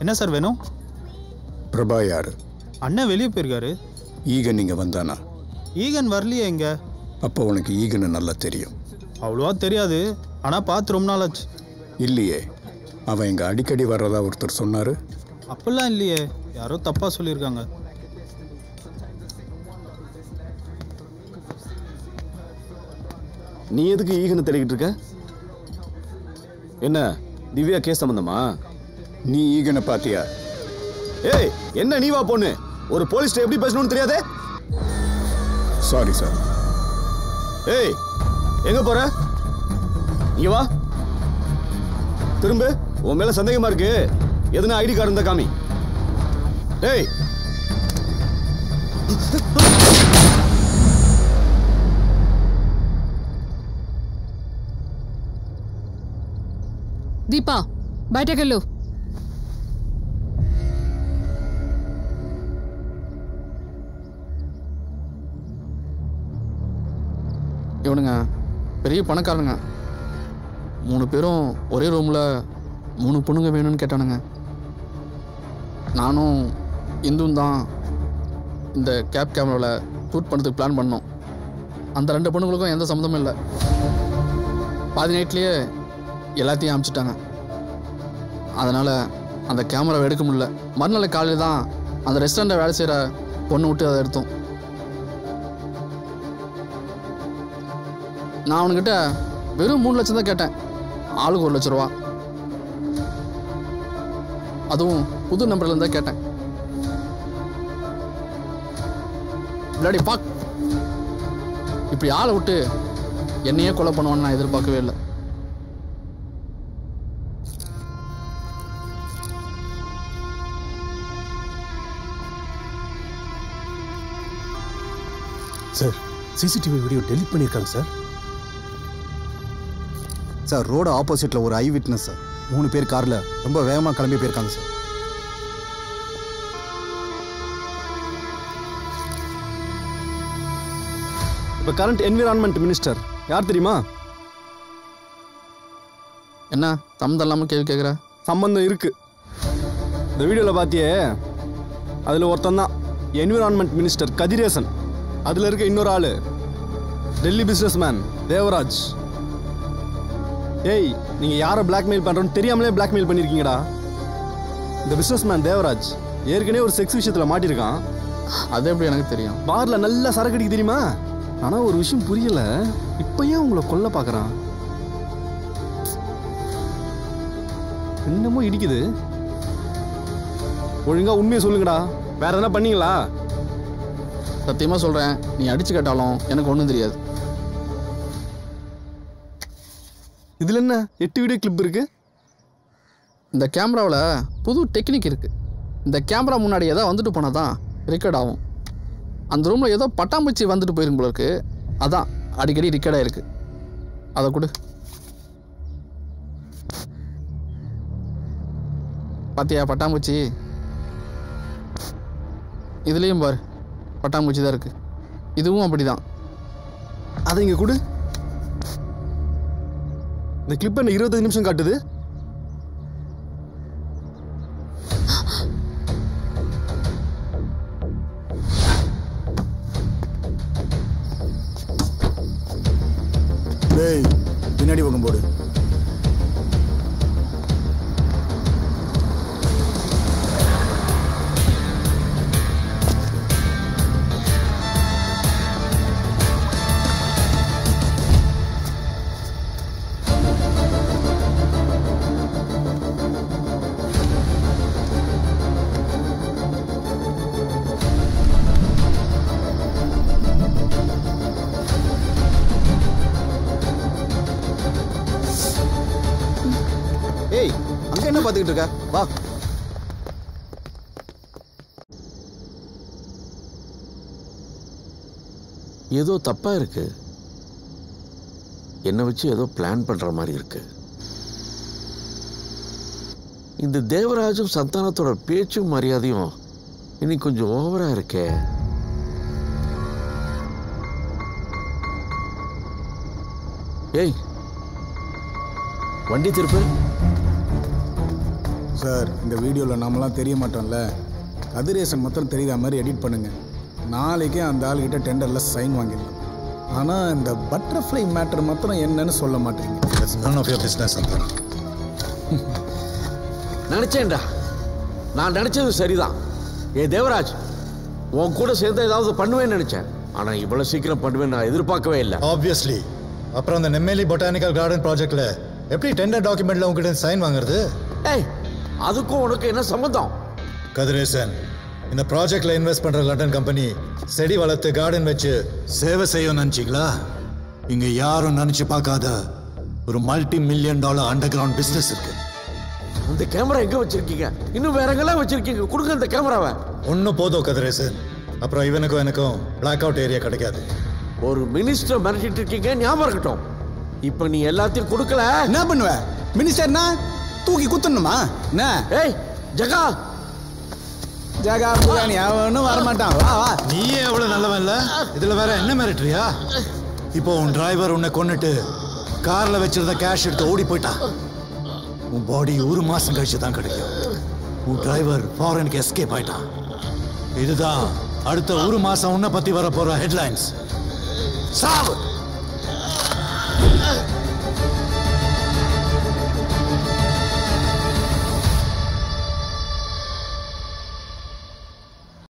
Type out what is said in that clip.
என்ன சார் வேணும்? பிரபா யாரு? அண்ணன் வெளியே போயிருக்காரு. ஈகன் இங்கே வந்தானா? ஈகன் வரலையே இங்க. அப்போ உனக்கு ஈகனை நல்லா தெரியும்? அவ்வளோவா தெரியாது, ஆனால் பார்த்து ரொம்ப நாள் ஆச்சு. இல்லையே, அவன் இங்கே அடிக்கடி வர்றதா ஒருத்தர் சொன்னார். அப்படிலாம் இல்லையே, யாரோ தப்பாக சொல்லியிருக்காங்க. நீ எதுக்கு ஈகனை தேடிக்கிட்டு இருக்க? என்ன திவ்யா கேஸ் சம்பந்தமா? நீ ஈகனை பாத்தியா? ஏய், என்ன நீ வா பொண்ணு, ஒரு போலீஸ்ட்ட எப்படி பேசணும்னு தெரியாதே? Sorry sir. ஏய், எங்க போற? இங்க வா. திரும்ப. உன் மேல சந்தேகமா இருக்கு, எதுனா ஐடி கார்டு இருந்தா காமி. ஏய், दीपा बैठे कर लो। இவனுங்க பெரிய பணக்காரனுங்க. 3 பேரும் ஒரே ரூமில் 3 பொண்ணுங்க வேணும்னு கேட்டானுங்க. நானும் இந்துவும் தான் இந்த கேமராவில் ஷூட் பண்ணுறதுக்கு பிளான் பண்ணோம். அந்த 2 பொண்ணுங்களுக்கும் எந்த சம்மந்தமும் இல்லை. பாதி நைட்லேயே எல்லாத்தையும் அனுப்பிச்சிட்டாங்க. அதனால் அந்த கேமராவை எடுக்க முடியல. மறுநாள் காலையில் தான் அந்த ரெஸ்டாரண்ட்டில் வேலை செய்கிற பொண்ணு விட்டு அதை எடுத்தோம். நான் அவனுக்கிட்ட வெறும் 3 லட்சம் தான் கேட்டேன். ஆளுக்கு 1 லட்ச ரூபா. அதுவும் புது நம்பர்லேருந்து தான் கேட்டேன். இல்லாடி பாக், இப்படி ஆளை விட்டு என்னையே கொலை பண்ணுவான்னு நான் எதிர்பார்க்கவே இல்லை. சார், சிசிடிவி வீடியோ டெலீட் பண்ணியிருக்காங்க சார். சார், ரோடு ஆப்போசிட்டில் ஒரு ஐ விட்னஸ் சார். 3 பேர் காரில் ரொம்ப வேகமாக கிளம்பி போயிருக்காங்க சார். இப்போ கரண்ட் என்விரான்மெண்ட் மினிஸ்டர் யார் தெரியுமா? என்ன சம்மந்தம் இல்லாமல் கேள்வி கேட்குற? சம்பந்தம் இருக்கு. இந்த வீடியோவில் பார்த்தியே, அதில் ஒருத்தன் தான் என்விரான்மெண்ட் மினிஸ்டர் கதிரேசன். அதில் இருக்க இன்னொரு ஆள் டெல்லி பிஸ்னஸ் மேன் தேவராஜ். ஏய், நீங்கள் யாரை பிளாக்மெயில் பண்ணுறோன்னு தெரியாமலே பிளாக்மெயில் பண்ணியிருக்கீங்கடா. இந்த பிஸ்னஸ் மேன் தேவராஜ் ஏற்கனவே ஒரு செக்ஸ் விஷயத்தில் மாட்டியிருக்கான். அது எப்படி எனக்கு தெரியும்? பாரில் நல்லா சரக்கு அடிக்க தெரியுமா? ஆனால் ஒரு விஷயம் புரியல, இப்போ ஏன் உங்களை கொல்ல பார்க்குறான்? என்னமோ இடிக்குது. ஒழுங்கா உண்மையை சொல்லுங்கடா, வேற என்ன பண்ணீங்களா? சத்தியமாக சொல்கிறேன், நீ அடிச்சு கேட்டாலும் எனக்கு ஒன்றும் தெரியாது. இதில் என்ன 8 வீடியோ கிளிப் இருக்கு? இந்த கேமராவில் புது டெக்னிக் இருக்குது. இந்த கேமரா முன்னாடி ஏதோ வந்துட்டு போனால் தான் ரெக்கார்ட் ஆகும். அந்த ரூமில் ஏதோ பட்டாம்பூச்சி வந்துட்டு போயிருக்கும் போல இருக்கு. அதான் அடிக்கடி ரெக்கார்ட் ஆகிருக்கு. அதை கொடு. பார்த்தியா பட்டாம்பூச்சி? இதுலேயும் பாரு, பட்டாம்பூச்சி தான் இருக்குது. இதுவும் அப்படி தான். அதை இங்கே கொடு. இந்த கிளிப் என்ன 25 நிமிஷம் காட்டுது? டேய், பின்னாடி பக்கம் போடு. ஏய், அங்கே என்ன பார்த்துக்கிட்டு இருக்க? வா. ஏதோ தப்பா இருக்கு. என்னை வச்சு ஏதோ பிளான் பண்ற மாதிரி இருக்கு. இந்த தேவராஜும் சந்தானத்தோட பேச்சும் மரியாதையும் இன்னைக்கு கொஞ்சம் ஓவரா இருக்கே. ஏய், வண்டி திருப்பு. சார் இந்த வீடியோவில் நாமெல்லாம் தெரிய மாட்டோம்ல, கதிரேசன் மாத்திரம் தெரியாத மாதிரி எடிட் பண்ணுங்க. நாளைக்கே அந்த ஆள்கிட்ட டெண்டரில் சைன் வாங்கிடலாம். ஆனால் இந்த பட்டர்ஃப்ளை மேட்டர் மாத்திரம் என்னன்னு சொல்ல மாட்டீங்க. none of your business, Santhanam. நினைச்சேன்டா, நான் நினைச்சது சரிதான். தேவராஜ், உன் கூட சேர்ந்து ஏதாவது பண்ணுவேன்னு நினைச்சேன். ஆனால் இவ்வளோ சீக்கிரம் பண்ணுவேன்னு நான் எதிர்பார்க்கவே இல்லை. ஆப்வியஸ்லி. அப்புறம் அந்த நெம்மேலி பொட்டானிக்கல் கார்டன் ப்ராஜெக்ட்ல எப்படி டெண்டர் டாக்குமெண்ட்ல உங்ககிட்ட சைன் வாங்குறது? ஏய், அதுக்கும் உனக்கு என்ன சம்மந்தம்? கதிரேசன், இந்த ப்ராஜெக்ட்ல இன்வெஸ்ட் பண்ற லண்டன் கம்பெனி செடி வளர்த்து கார்டன் வச்சு சேவை செய்யும் நினைச்சிங்களா? இங்க யாரும் நினைச்சு பார்க்காத ஒரு $multi-million அண்டர் கிரவுண்ட் பிசினஸ் இருக்கு. அந்த கேமரா எங்க வச்சிருக்கீங்க? இன்னும் வேற எங்கெல்லாம் வச்சிருக்கீங்க? கொடுங்க அந்த கேமராவை. ஒன்னும் போதும் கதிரேசன், அப்புறம் இவனுக்கும் எனக்கும் பிளாக் அவுட் ஏரியா கிடைக்காது. ஒரு மினிஸ்டர் மிரட்டிட்டு இருக்கீங்க, ஞாபகம் இருக்கட்டும். இப்ப நீ எல்லாத்தையும் கொடுக்கல என்ன பண்ணுவ? மினிஸ்டர்னா தூக்கி குத்தணுமா என்ன? ஏய் ஜகா, ஜகா புகானி அவனும் வரமாட்டான். வா வா. நீயே எவ்வளவு நல்லவன் இல்ல, இதுல வேற என்ன மிரட்டுறியா? இப்போ உன் டிரைவர் உன்னை கொன்னுட்டு கார்ல வச்சிருந்த கேஷ் எடுத்து ஓடி போயிட்டான். உன் பாடி 1 மாசம் கழிச்சு தான் கிடைக்கும். உன் டிரைவர் ஃபாரினுக்கு எஸ்கேப் ஆயிட்டான். இதுதான் அடுத்த 1 மாசம் உன்னை பத்தி வர போற ஹெட்லைன்ஸ். சாவு.